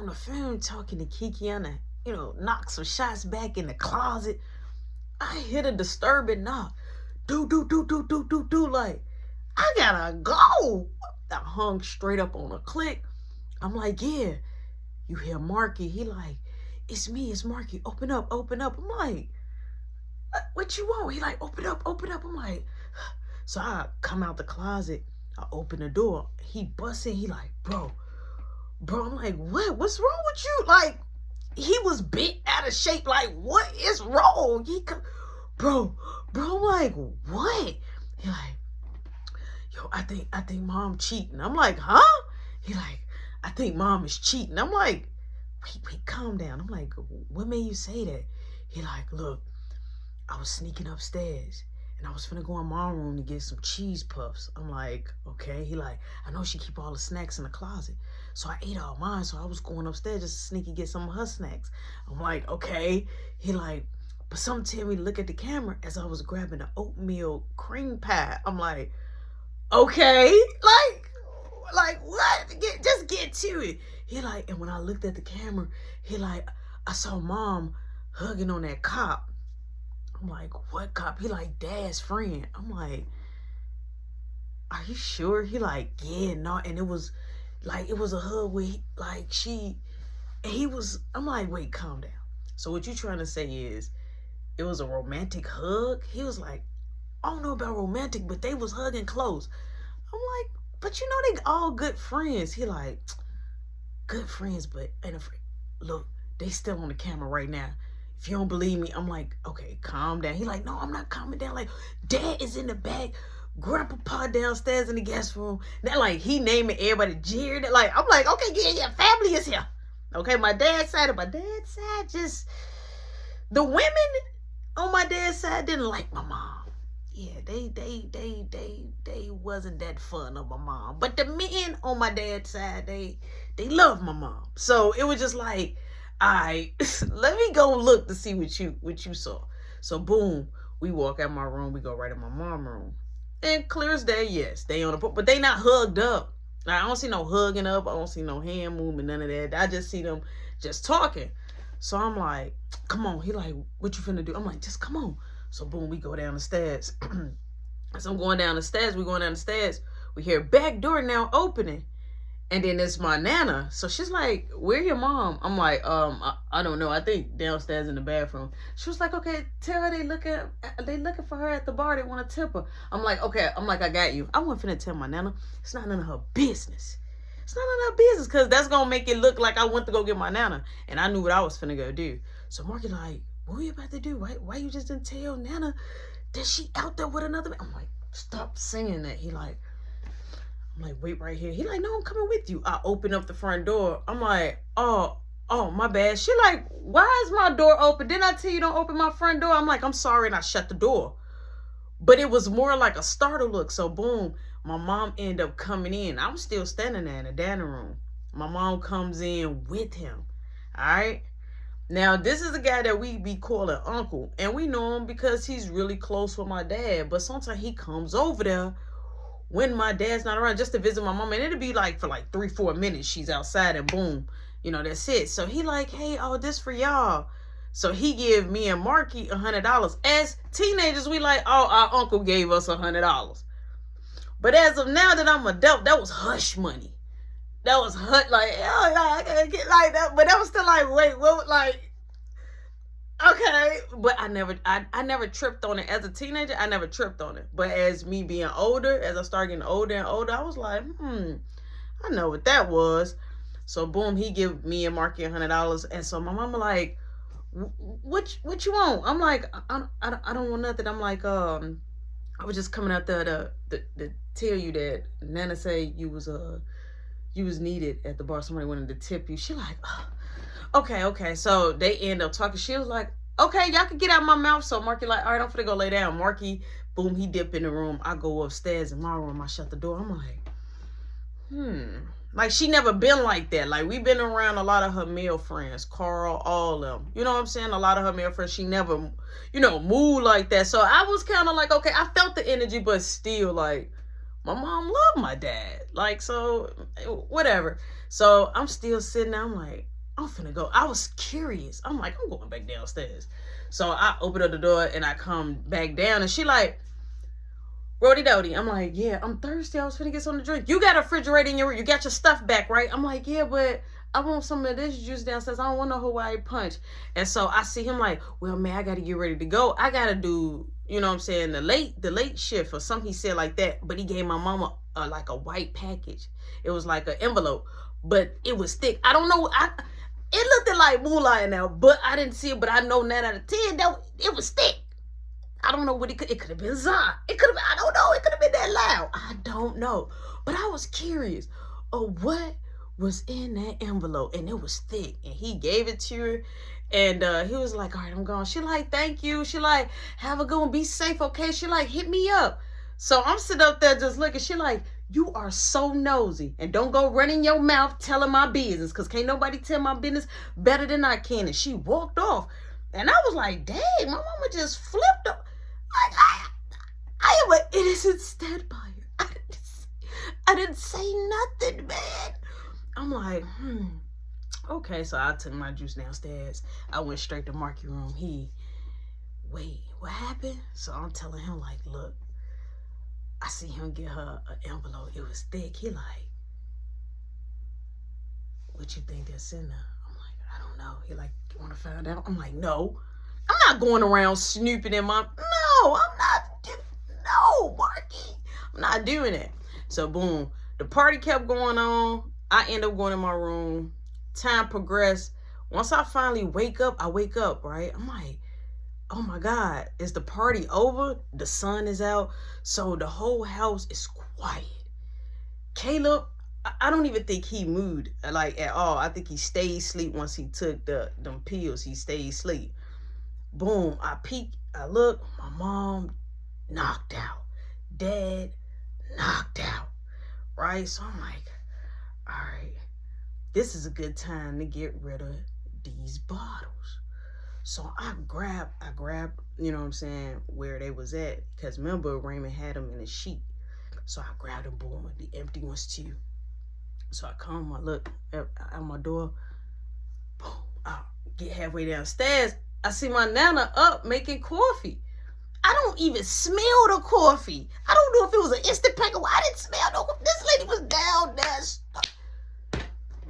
on the phone talking to Kiki and knock some shots back in the closet. I hit a disturbing knock. Do. Like, I gotta go. I hung straight up on a click. I'm like, yeah. You hear Marky. He like, it's me, it's Marky. Open up. I'm like, what you want? He like, open up. I'm like, so I come out the closet. I open the door. He busts in. He like, bro. I'm like, what? What's wrong with you? Like, he was bent out of shape. Like, what is wrong? Bro, I'm like, what? He like, yo, I think mom cheating. I'm like, huh? He like, I think mom is cheating. I'm like, wait, calm down. I'm like, what made you say that? He like, look, I was sneaking upstairs and I was finna go in mom's room to get some cheese puffs. I'm like, okay. He like, I know she keep all the snacks in the closet. So I ate all mine. So I was going upstairs just to sneaky get some of her snacks. I'm like, okay. He like, but something tell me to look at the camera as I was grabbing an oatmeal cream pie. I'm like, okay. Like what? Just get to it. He like, and when I looked at the camera, he like, I saw mom hugging on that cop. I'm like, what cop? He like, Dad's friend. I'm like, are you sure? He like, yeah, no. And it was a hug where I'm like, wait, calm down. So what you trying to say is it was a romantic hug? He was like, I don't know about romantic, but they was hugging close. I'm like, but they all good friends. He like, good friends, but look, they still on the camera right now. If you don't believe me, I'm like, okay, calm down. He like, no, I'm not calming down. Like, Dad is in the back, Grandpa downstairs in the guest room. That like he naming everybody Jared. Like, I'm like, okay, yeah, family is here. Okay, my dad's side, just the women on my dad's side didn't like my mom. Yeah, they wasn't that fun of my mom. But the men on my dad's side, they love my mom. So it was just like, all right, let me go look to see what you saw. So boom, we walk out my room, we go right in my mom's room. And clear as day, yes, they on the porch, but they not hugged up. I don't see no hugging up, I don't see no hand movement, none of that. I just see them just talking. So I'm like, come on. He like, what you finna do? I'm like, just come on. So boom, we go down the stairs. As I'm going down the stairs, we hear back door now opening. And then it's my Nana. So she's like, where your mom? I'm like, I don't know. I think downstairs in the bathroom. She was like, okay, tell her they looking for her at the bar. They want to tip her. I'm like, okay. I got you. I wasn't finna tell my Nana. It's not none of her business. It's not none of her business because that's going to make it look like I went to go get my Nana. And I knew what I was finna go do. So Marky like, what are you about to do? Why you just didn't tell Nana that she out there with another man? I'm like, stop saying that. I'm like, wait right here. He like, no, I'm coming with you. I open up the front door. I'm like, oh, my bad. She like, why is my door open? Didn't I tell you don't open my front door? I'm like, I'm sorry, and I shut the door. But it was more like a startle look. So boom, my mom ended up coming in. I'm still standing there in the dining room. My mom comes in with him. All right. Now, this is a guy that we be calling uncle. And we know him because he's really close with my dad. But sometimes he comes over there when my dad's not around just to visit my mom. And it'll be like for like 3-4 minutes. She's outside and boom, that's it. So he like, hey, this for y'all. So he give me and Marky $100. As teenagers, we like, our uncle gave us $100. But as of now that I'm adult, that was hush money. That was like, I can't get like that. But that was still like, wait, what? Like, okay. But I never tripped on it. As a teenager, I never tripped on it. But as me being older, as I started getting older and older, I was like, I know what that was. So boom, he give me and Marky $100. And so my mama like, what you want? I'm like, I don't want nothing. I'm like, I was just coming out there to tell you that Nana say you was needed at the bar. Somebody wanted to tip you. She like, okay. So they end up talking. She was like, okay, y'all can get out of my mouth. So Marky like, all right, I'm finna go lay down. Marky, boom, he dip in the room. I go upstairs in my room. I shut the door. I'm like, Like, she never been like that. Like, we've been around a lot of her male friends. Carl, all of them. You know what I'm saying? A lot of her male friends, she never, moved like that. So I was kind of like, okay, I felt the energy, but still, like, my mom loved my dad. Like, so, whatever. So I'm still sitting there. I'm like, I'm finna go. I was curious. I'm like, I'm going back downstairs. So I open up the door and I come back down and she like, Roethegoat. I'm like, yeah, I'm thirsty. I was finna get something to drink. You got a refrigerator in your room. You got your stuff back, right? I'm like, yeah, but I want some of this juice downstairs. I don't want no Hawaii punch. And so I see him like, well, man, I got to get ready to go. I got to do, you know what I'm saying, the late shift or something he said like that. But he gave my mama like a white package. It was like an envelope, but it was thick. I don't know. It looked like moonlight now, but I didn't see it. But I know 9 out of 10 that it was thick. I don't know what it could have been Zon. It could have, I don't know. It could have been that loud. I don't know. But I was curious of what was in that envelope. And it was thick. And he gave it to her. And he was like, all right, I'm gone. She like, thank you. She like, have a good one. Be safe, okay? She like, hit me up. So I'm sitting up there just looking. She like, you are so nosy. And don't go running your mouth telling my business. Because can't nobody tell my business better than I can. And she walked off. And I was like, dang, my mama just flipped up. Like, I am an innocent standby. I didn't say nothing, man. I'm like, okay. So I took my juice downstairs. I went straight to Marky's room. Wait, what happened? So I'm telling him, like, look, I see him get her an envelope. It was thick. He like, what you think that's in there? I'm like, I don't know. He like, you want to find out? I'm like, no. I'm not going around snooping in my... No, I'm not... No, Marky. I'm not doing it. So, boom. The party kept going on. I end up going in my room. Time progressed. Once I finally wake up, right? I'm like, oh, my God. Is the party over? The sun is out. So, the whole house is quiet. Caleb, I don't even think he moved, like, at all. I think he stayed asleep once he took them pills. He stayed asleep. Boom, I peek, I look, my mom knocked out. Dad knocked out, right? So I'm like, all right, this is a good time to get rid of these bottles. So I grabbed, you know what I'm saying, where they was at. Because remember, Raymond had them in a sheet. So I grabbed them, boom, the empty ones too. So I come, I look at my door, boom, I get halfway downstairs. I see my Nana up making coffee. I don't even smell the coffee. I don't know if it was an instant pack or I didn't smell no coffee. This lady was down there.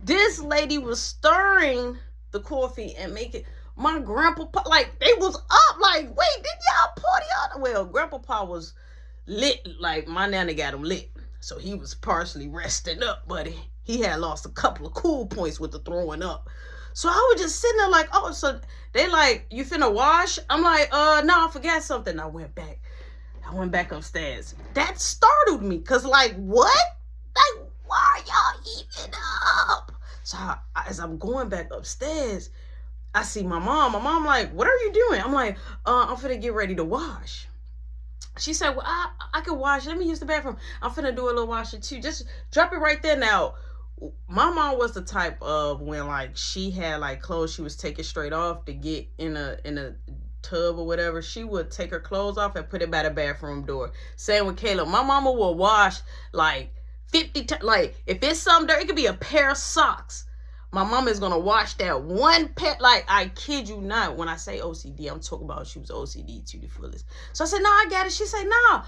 This lady was stirring the coffee and making my grandpa, like, they was up, like, wait, did y'all party out? Well, grandpa was lit, like, my Nana got him lit. So he was partially resting up, buddy. He had lost a couple of cool points with the throwing up. So I was just sitting there like, oh, so they like, you finna wash? I'm like, no, I forgot something. I went back upstairs. That startled me. Cause like, what? Like, why are y'all even up? So as I'm going back upstairs, I see my mom. My mom like, what are you doing? I'm like, I'm finna get ready to wash. She said, well, I can wash. Let me use the bathroom. I'm finna do a little washing too. Just drop it right there now. My mom was the type of when like she had like clothes she was taking straight off to get in a tub or whatever, she would take her clothes off and put it by the bathroom door. Same with Caleb. My mama will wash like 50 times. Like if it's some dirt, it could be a pair of socks. My mama is gonna wash that one pair. Like I kid you not. When I say OCD, I'm talking about she was OCD to the fullest. So I said, no, I got it. She said, no,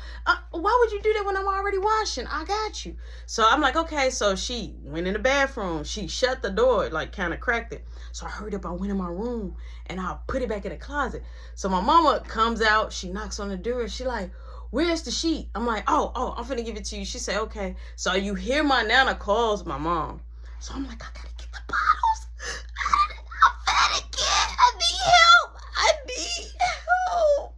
why would you do that when I'm already washing? I got you. So I'm like, okay. So she went in the bathroom. She shut the door, like kind of cracked it. So I hurried up. I went in my room and I put it back in the closet. So my mama comes out. She knocks on the door. She like, where's the sheet? I'm like, oh, I'm finna give it to you. She said, okay. So you hear my Nana calls my mom. So I'm like, I gotta get the bottles. I'm panicking. I need help. I need help.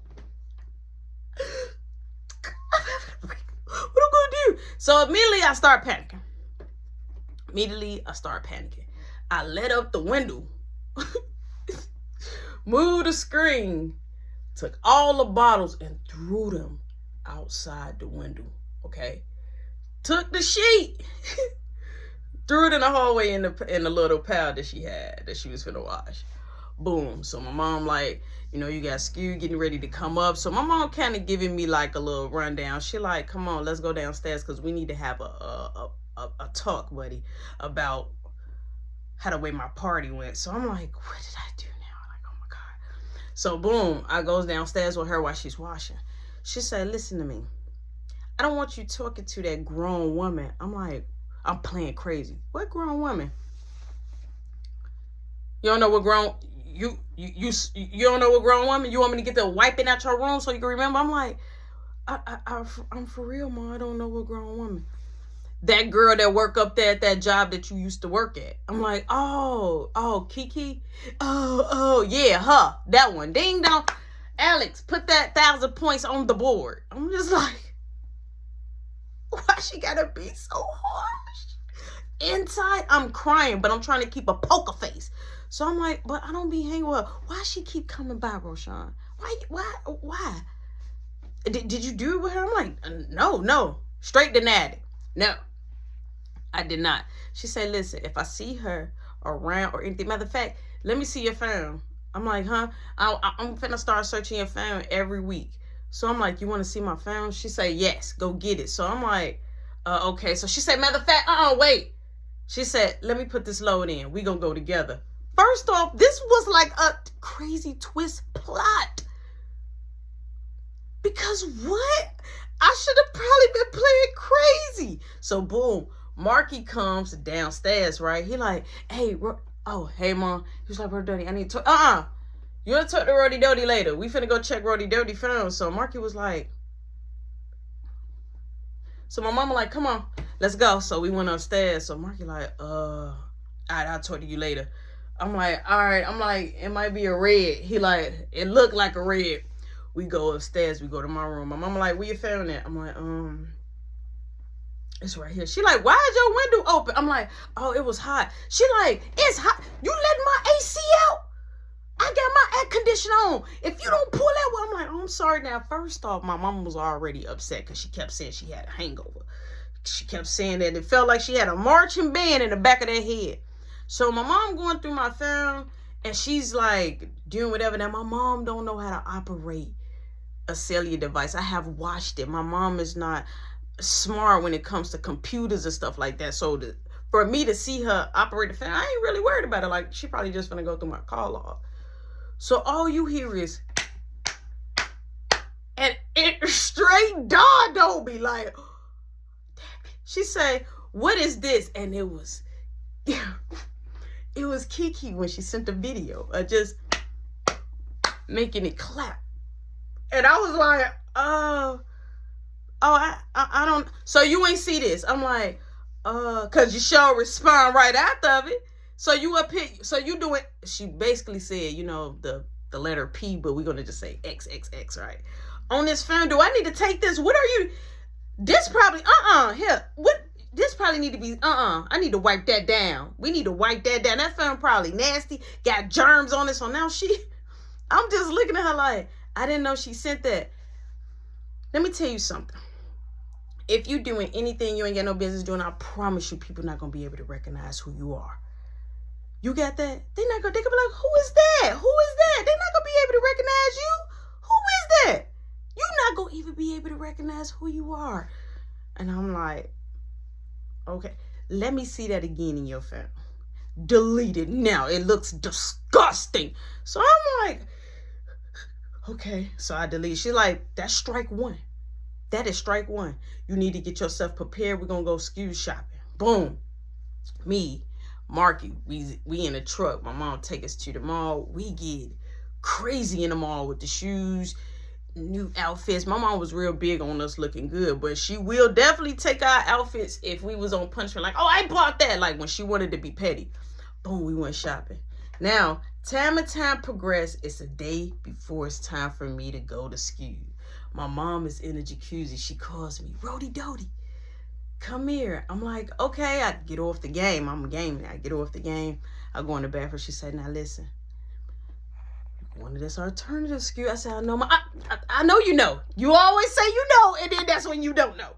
What am I gonna do? So immediately I start panicking. I let up the window, moved the screen, took all the bottles and threw them outside the window. Okay, took the sheet. Threw it in the hallway in the little pile that she had that she was finna wash. Boom. So my mom like, you know, you got Skew getting ready to come up. So my mom kind of giving me like a little rundown. She like, come on, let's go downstairs because we need to have a talk, buddy, about how the way my party went. So I'm like, what did I do now? Like, oh my God. So boom, I goes downstairs with her while she's washing. She said, listen to me. I don't want you talking to that grown woman. I'm like, I'm playing crazy. What grown woman? You don't know what grown you don't know what grown woman? You want me to get the wiping out your room so you can remember? I'm like, I'm for real, Ma. I don't know what grown woman. That girl that work up there at that job that you used to work at. I'm like, oh, Kiki? Oh, yeah, her. That one. Ding dong. Alex, put that 1,000 points on the board. I'm just like, why she gotta be so harsh? Inside, I'm crying, but I'm trying to keep a poker face. So I'm like, but I don't be hanging with her. Why she keep coming by, Roshan? Why? Did you do it with her? I'm like, no. Straight denied it. No, I did not. She said, listen, if I see her around or anything, matter of fact, let me see your phone. I'm like, huh? I'm finna start searching your phone every week. So I'm like, you want to see my phone? She said, yes, go get it. So I'm like, okay. So she said, matter of fact, wait. She said, let me put this load in. We gonna go together. First off, this was like a crazy twist plot. Because what? I should have probably been playing crazy. So boom, Marky comes downstairs, right? He like, hey, hey, Mom. He was like, Roethegoat, I need to talk. You want to talk to Roethegoat later. We finna go check Roethegoat phone. So Marky was like, so my mama like, come on, let's go. So we went upstairs. So Marky like, all right, I'll talk to you later. I'm like, all right. I'm like, it might be a red. He like, it looked like a red. We go upstairs. We go to my room. My mama like, where you found that? I'm like, it's right here. She like, why is your window open? I'm like, oh, it was hot. She like, it's hot. You let my AC out? I got my air conditioner on. If you don't pull that one, I'm like, oh, I'm sorry. Now, first off, my mama was already upset because she kept saying she had a hangover. She kept saying that it felt like she had a marching band in the back of their head. So my mom going through my phone and she's like doing whatever. Now, my mom don't know how to operate a cellular device. I have watched it. My mom is not smart when it comes to computers and stuff like that. So for me to see her operate the phone, I ain't really worried about it. Like, she probably just gonna go through my call log. So all you hear is, and it straight dawned on me, like, damn it. She say, what is this? And it was Kiki when she sent the video of just making it clap. And I was like, I don't, so you ain't see this. I'm like, cause you sure respond right after of it. So you up here, so you doing, she basically said, you know, the letter P, but we're gonna just say XXX, right? On this phone, do I need to take this? What are you, this probably, here, what, this probably need to be, I need to wipe that down. We need to wipe that down. That phone probably nasty, got germs on it. So now I'm just looking at her like, I didn't know she sent that. Let me tell you something. If you doing anything you ain't got no business doing, I promise you people not going to be able to recognize who you are. You got that? They gonna be like, who is that? Who is that? They're not going to be able to recognize you. Who is that? You're not going to even be able to recognize who you are. And I'm like, okay, let me see that again in your phone. Delete it now. It looks disgusting. So I'm like, okay, so I delete. She's like, that's strike one. That is strike one. You need to get yourself prepared. We're going to go SKU shopping. Boom. Me, Marky, we in a truck. My mom take us to the mall. We get crazy in the mall with the shoes, new outfits. My mom was real big on us looking good, but she will definitely take our outfits if we was on punishment. Like, oh, I bought that. Like when she wanted to be petty. Boom, we went shopping. Now, time progressed. It's a day before it's time for me to go to SKU. My mom is in the jacuzzi. She calls me, Roethegoat, come here. I'm like, okay. I get off the game. I'm gaming. I get off the game. I go in the bathroom. She said, now listen, you wanted this alternative SKU. I said, I know I know you know. You always say you know, and then that's when you don't know.